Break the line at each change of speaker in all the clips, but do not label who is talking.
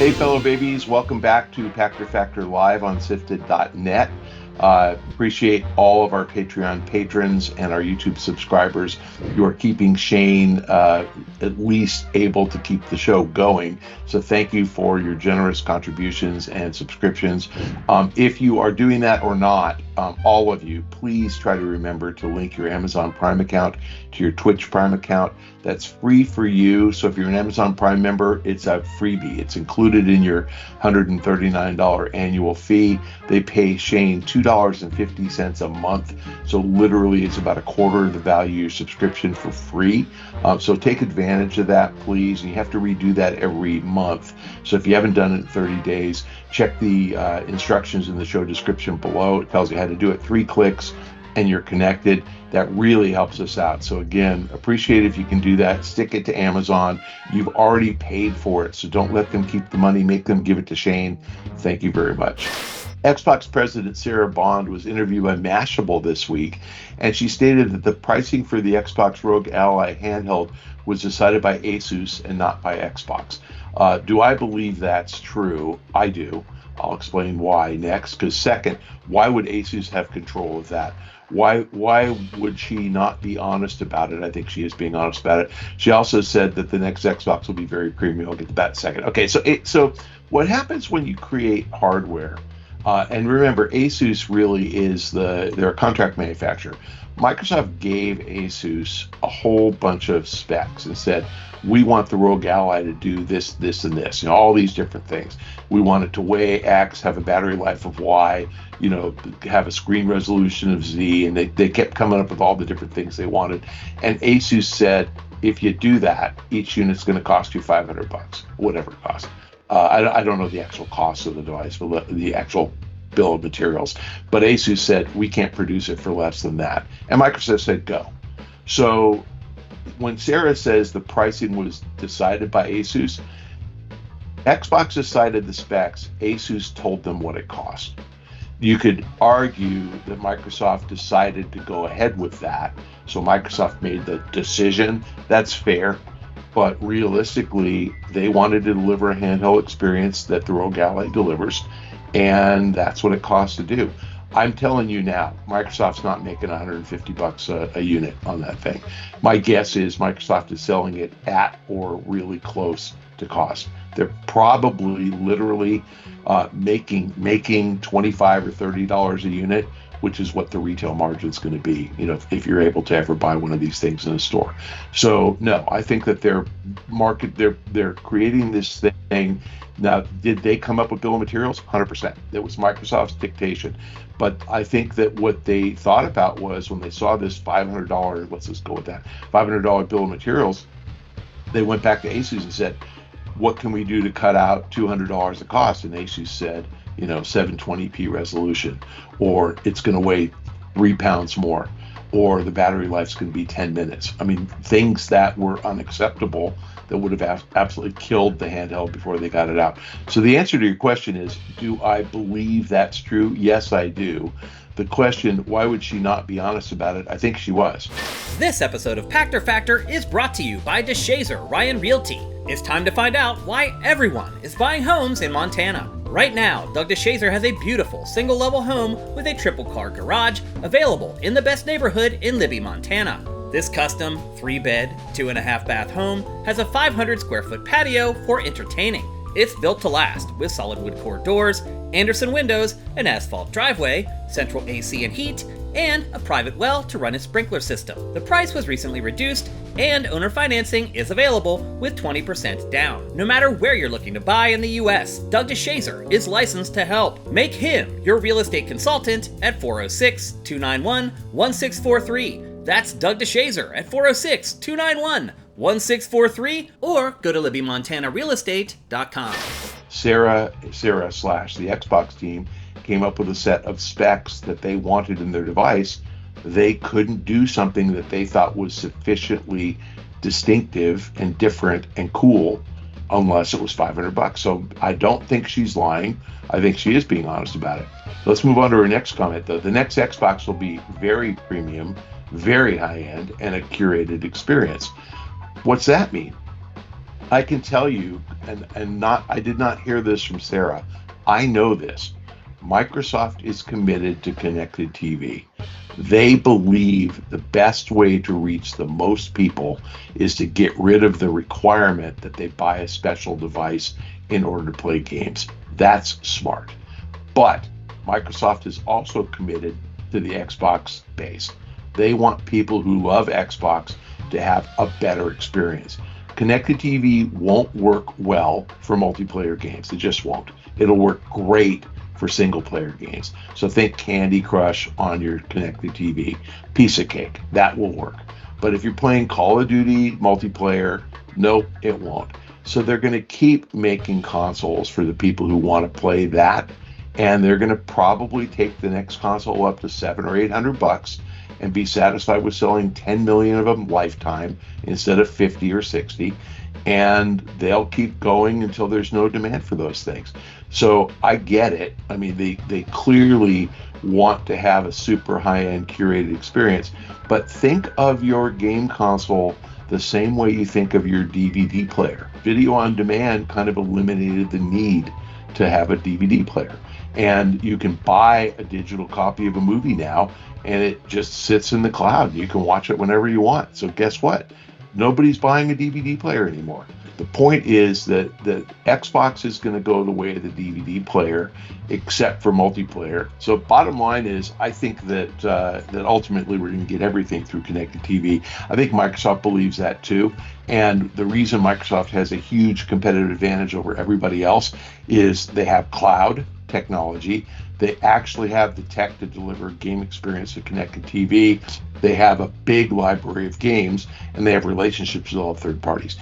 Hey, fellow babies, welcome back to Pachter Factor Live on SIFTD.net. Appreciate all of our Patreon patrons and our YouTube subscribers. You are keeping Shane at least able to keep the show going. So thank you for your generous contributions and subscriptions. If you are doing that or not, all of you, please try to remember to link your Amazon Prime account to your Twitch Prime account. That's free for you. So if you're an Amazon Prime member, it's a freebie. It's included in your $139 annual fee. They pay Shane $2.50 a month. So literally it's about a quarter of the value of your subscription for free. So take advantage of that, please. And you have to redo that every month. So if you haven't done it in 30 days, check the instructions in the show description below. It tells you how to do it. 3 clicks and you're connected. That really helps us out. So again, appreciate it if you can do that. Stick it to Amazon. You've already paid for it, so don't let them keep the money. Make them give it to Shane. Thank you very much. Xbox President Sarah Bond was interviewed by Mashable this week, and she stated that the pricing for the Xbox Rogue Ally handheld was decided by Asus and not by Xbox. Do I believe that's true? I do. I'll explain why next. Because second, why would Asus have control of that? Why would she not be honest about it? I think she is being honest about it. She also said that the next Xbox will be very premium. I'll get to that in a second. Okay, so what happens when you create hardware? And remember, Asus really is they're a contract manufacturer. Microsoft gave Asus a whole bunch of specs and said, we want the Rogue Ally to do this, this, and this, all these different things. We want it to weigh X, have a battery life of Y, have a screen resolution of Z, and they kept coming up with all the different things they wanted. And Asus said, if you do that, each unit's going to cost you $500, whatever it costs. I don't know the actual cost of the device, but the actual bill of materials. But Asus said, we can't produce it for less than that. And Microsoft said, go. So when Sarah says the pricing was decided by Asus, Xbox decided the specs. Asus told them what it cost. You could argue that Microsoft decided to go ahead with that. So Microsoft made the decision. That's fair. But realistically, they wanted to deliver a handheld experience that the Rogue Ally delivers. And that's what it costs to do. I'm telling you now, Microsoft's not making $150 a unit on that thing. My guess is Microsoft is selling it at or really close to cost. They're probably literally making $25 or $30 a unit, which is what the retail margin is going to be, if you're able to ever buy one of these things in a store. So no, I think that they're creating this thing. Now, did they come up with bill of materials? 100%. That was Microsoft's dictation. But I think that what they thought about was when they saw this $500, let's just go with that, $500 bill of materials, they went back to Asus and said, what can we do to cut out $200 of cost? And Asus said, 720p resolution, or it's going to weigh 3 pounds more, or the battery life's going to be 10 minutes. I mean, things that were unacceptable that would have absolutely killed the handheld before they got it out. So the answer to your question is, do I believe that's true? Yes, I do. The question, why would she not be honest about it? I think she was.
This episode of Pachter Factor is brought to you by DeShazer Ryan Realty. It's time to find out why everyone is buying homes in Montana. Right now, Doug DeShazer has a beautiful single-level home with a triple-car garage available in the best neighborhood in Libby, Montana. This custom 3-bed, 2.5-bath home has a 500-square-foot patio for entertaining. It's built to last with solid wood core doors, Anderson windows, an asphalt driveway, central AC and heat, and a private well to run its sprinkler system. The price was recently reduced, and owner financing is available with 20% down. No matter where you're looking to buy in the U.S., Doug DeShazer is licensed to help. Make him your real estate consultant at 406-291-1643. That's Doug DeShazer at 406-291-1643, or go to LibbyMontanaRealEstate.com.
Sarah / the Xbox team came up with a set of specs that they wanted in their device. They couldn't do something that they thought was sufficiently distinctive and different and cool unless it was $500. So I don't think she's lying. I think she is being honest about it. Let's move on to her next comment, though. The next Xbox will be very premium, very high-end, and a curated experience. What's that mean? I can tell you, and not I did not hear this from Sarah. I know this. Microsoft is committed to connected TV. They believe the best way to reach the most people is to get rid of the requirement that they buy a special device in order to play games. That's smart. But Microsoft is also committed to the Xbox base. They want people who love Xbox to have a better experience. Connected TV won't work well for multiplayer games. It just won't. It'll work great for single player games. So think Candy Crush on your connected TV. Piece of cake. That will work. But if you're playing Call of Duty multiplayer, no, it won't. So they're going to keep making consoles for the people who want to play that. And they're going to probably take the next console up to $700 or $800 and be satisfied with selling 10 million of them lifetime instead of 50 or 60. And they'll keep going until there's no demand for those things. So I get it. I mean, they clearly want to have a super high-end curated experience. But think of your game console the same way you think of your DVD player. Video on demand kind of eliminated the need to have a DVD player. And you can buy a digital copy of a movie now, and it just sits in the cloud. You can watch it whenever you want. So guess what? Nobody's buying a DVD player anymore. The point is that Xbox is going to go the way of the DVD player, except for multiplayer. So bottom line is, I think that that ultimately we're going to get everything through connected TV. I think Microsoft believes that too. And the reason Microsoft has a huge competitive advantage over everybody else is they have cloud technology. They actually have the tech to deliver game experience to connected TV. They have a big library of games, and they have relationships with all third parties.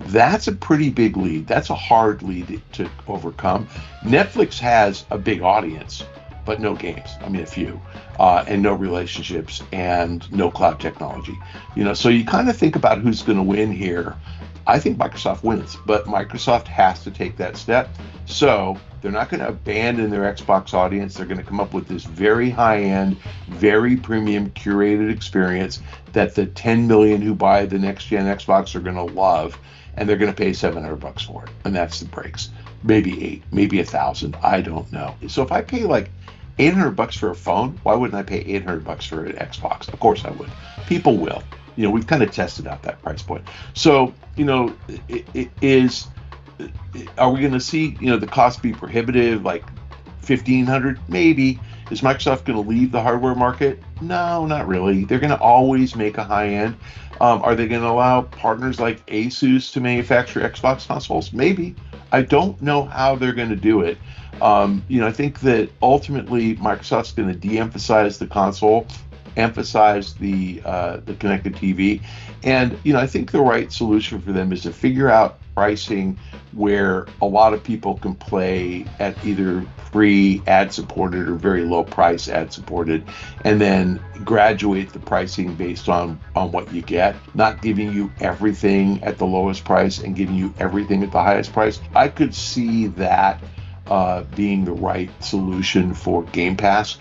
That's a pretty big lead. That's a hard lead to overcome. Netflix has a big audience, but no games. I mean, a few, and no relationships and no cloud technology. So you kind of think about who's going to win here. I think Microsoft wins, but Microsoft has to take that step. So they're not going to abandon their Xbox audience. They're going to come up with this very high-end, very premium curated experience that the 10 million who buy the next-gen Xbox are going to love, and they're going to pay $700 for it. And that's the breaks. Maybe $800, maybe $1,000. I don't know. So if I pay like $800 for a phone, why wouldn't I pay $800 for an Xbox? Of course I would. People will. We've kind of tested out that price point. So, are we going to see, the cost be prohibitive, like $1,500? Maybe. Is Microsoft going to leave the hardware market? No, not really. They're going to always make a high end. Are they going to allow partners like Asus to manufacture Xbox consoles? Maybe. I don't know how they're going to do it. I think that ultimately Microsoft's going to de-emphasize the console, emphasize the connected TV. And, I think the right solution for them is to figure out pricing where a lot of people can play at either free ad-supported or very low price ad-supported, and then graduate the pricing based on what you get, not giving you everything at the lowest price and giving you everything at the highest price. I could see that being the right solution for Game Pass.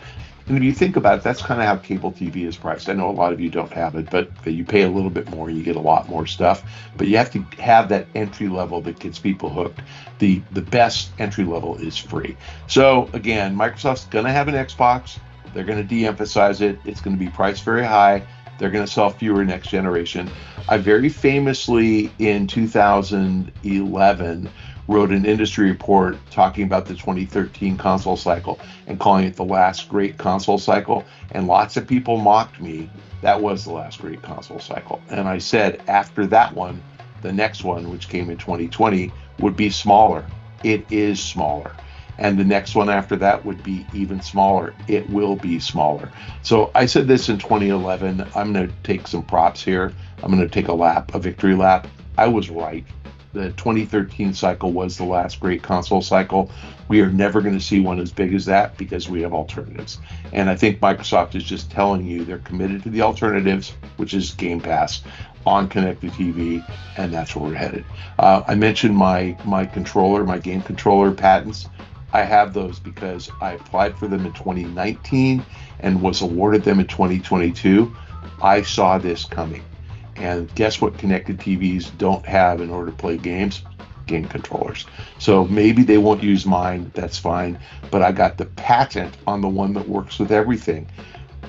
And if you think about it, that's kind of how cable TV is priced. I know a lot of you don't have it, but you pay a little bit more, you get a lot more stuff. But you have to have that entry level that gets people hooked. The best entry level is free. So again, Microsoft's going to have an Xbox. They're going to de-emphasize it. It's going to be priced very high. They're going to sell fewer next generation. I very famously in 2011 wrote an industry report talking about the 2013 console cycle and calling it the last great console cycle. And lots of people mocked me. That was the last great console cycle. And I said, after that one, the next one, which came in 2020, would be smaller. It is smaller. And the next one after that would be even smaller. It will be smaller. So I said this in 2011. I'm going to take some props here. I'm going to take a victory lap. I was right. The 2013 cycle was the last great console cycle. We are never going to see one as big as that because we have alternatives. And I think Microsoft is just telling you they're committed to the alternatives, which is Game Pass on connected TV, and that's where we're headed. I mentioned my game controller patents. I have those because I applied for them in 2019 and was awarded them in 2022. I saw this coming. And guess what connected TVs don't have in order to play games? Game controllers. So maybe they won't use mine, that's fine, but I got the patent on the one that works with everything.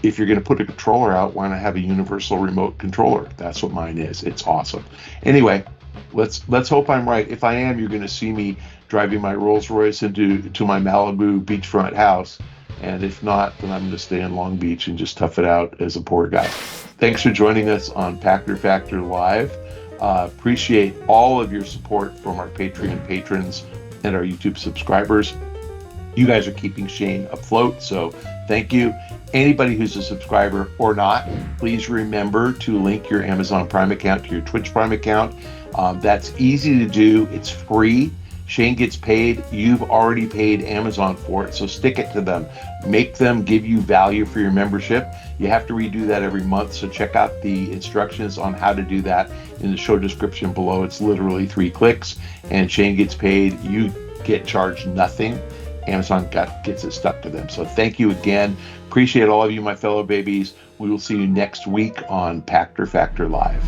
If you're going to put a controller out, why not have a universal remote controller? That's what mine is. It's awesome. Anyway, let's hope I'm right. If I am, you're going to see me driving my Rolls Royce into my Malibu beachfront house. And if not, then I'm going to stay in Long Beach and just tough it out as a poor guy. Thanks for joining us on Pachter Factor Live. Appreciate all of your support from our Patreon patrons and our YouTube subscribers. You guys are keeping Shane afloat, so thank you. Anybody who's a subscriber or not, please remember to link your Amazon Prime account to your Twitch Prime account. That's easy to do. It's free. Shane gets paid. You've already paid Amazon for it, so stick it to them. Make them give you value for your membership. You have to redo that every month, so check out the instructions on how to do that in the show description below. It's literally 3 clicks, and Shane gets paid. You get charged nothing. Amazon gets it stuck to them. So thank you again. Appreciate all of you, my fellow babies. We will see you next week on Pachter Factor Live.